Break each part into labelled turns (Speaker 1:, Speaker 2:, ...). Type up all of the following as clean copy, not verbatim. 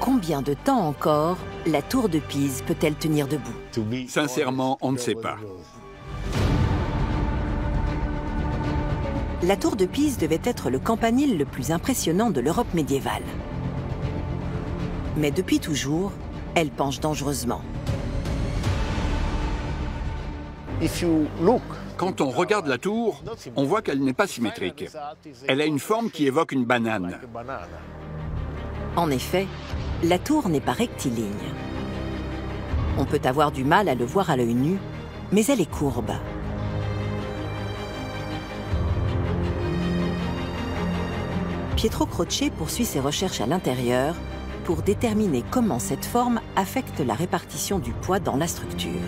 Speaker 1: Combien de temps encore la tour de Pise peut-elle tenir debout?
Speaker 2: Sincèrement, on ne sait pas.
Speaker 1: La tour de Pise devait être le campanile le plus impressionnant de l'Europe médiévale. Mais depuis toujours, elle penche dangereusement.
Speaker 2: Quand on regarde la tour, on voit qu'elle n'est pas symétrique. Elle a une forme qui évoque une banane.
Speaker 1: En effet, la tour n'est pas rectiligne. On peut avoir du mal à le voir à l'œil nu, mais elle est courbe. Pietro Croce poursuit ses recherches à l'intérieur pour déterminer comment cette forme affecte la répartition du poids dans la structure.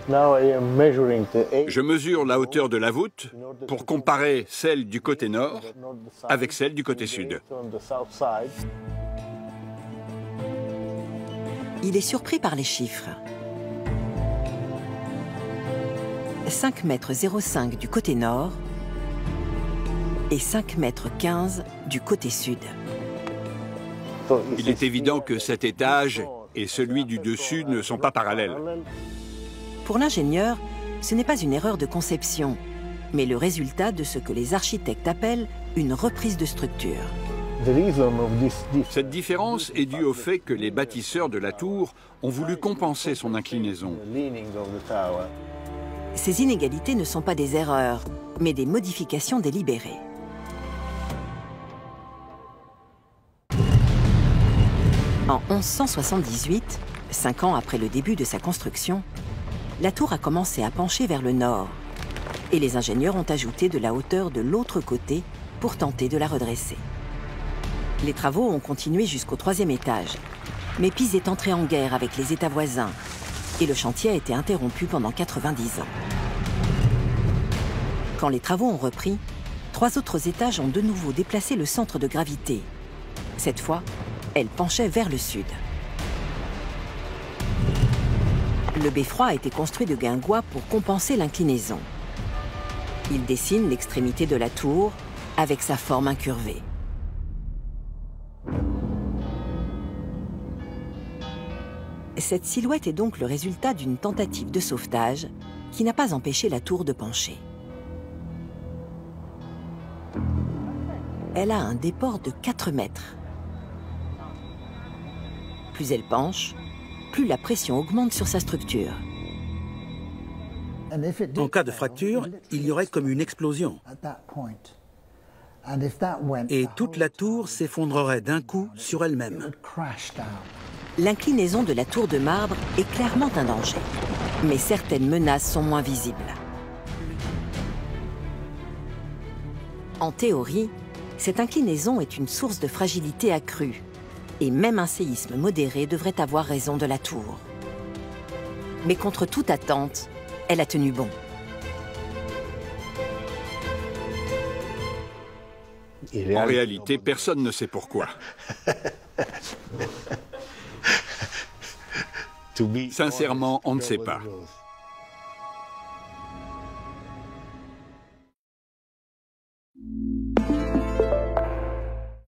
Speaker 2: Je mesure la hauteur de la voûte pour comparer celle du côté nord avec celle du côté sud.
Speaker 1: Il est surpris par les chiffres. 5,05 m du côté nord et 5,15 m du côté sud.
Speaker 2: Il est évident que cet étage et celui du dessus ne sont pas parallèles.
Speaker 1: Pour l'ingénieur, ce n'est pas une erreur de conception, mais le résultat de ce que les architectes appellent une reprise de structure.
Speaker 2: Cette différence est due au fait que les bâtisseurs de la tour ont voulu compenser son inclinaison.
Speaker 1: Ces inégalités ne sont pas des erreurs, mais des modifications délibérées. En 1178, 5 ans après le début de sa construction, la tour a commencé à pencher vers le nord et les ingénieurs ont ajouté de la hauteur de l'autre côté pour tenter de la redresser. Les travaux ont continué jusqu'au 3e étage, mais Pise est entré en guerre avec les États voisins et le chantier a été interrompu pendant 90 ans. Quand les travaux ont repris, 3 autres étages ont de nouveau déplacé le centre de gravité. Cette fois, elle penchait vers le sud. Le beffroi a été construit de guingois pour compenser l'inclinaison. Il dessine l'extrémité de la tour avec sa forme incurvée. Cette silhouette est donc le résultat d'une tentative de sauvetage qui n'a pas empêché la tour de pencher. Elle a un déport de 4 mètres. Plus elle penche, plus la pression augmente sur sa structure.
Speaker 3: En cas de fracture, il y aurait comme une explosion. Et toute la tour s'effondrerait d'un coup sur elle-même.
Speaker 1: L'inclinaison de la tour de marbre est clairement un danger, mais certaines menaces sont moins visibles. En théorie, cette inclinaison est une source de fragilité accrue, et même un séisme modéré devrait avoir raison de la tour. Mais contre toute attente, elle a tenu bon.
Speaker 2: En réalité, personne ne sait pourquoi. Sincèrement, on ne sait pas.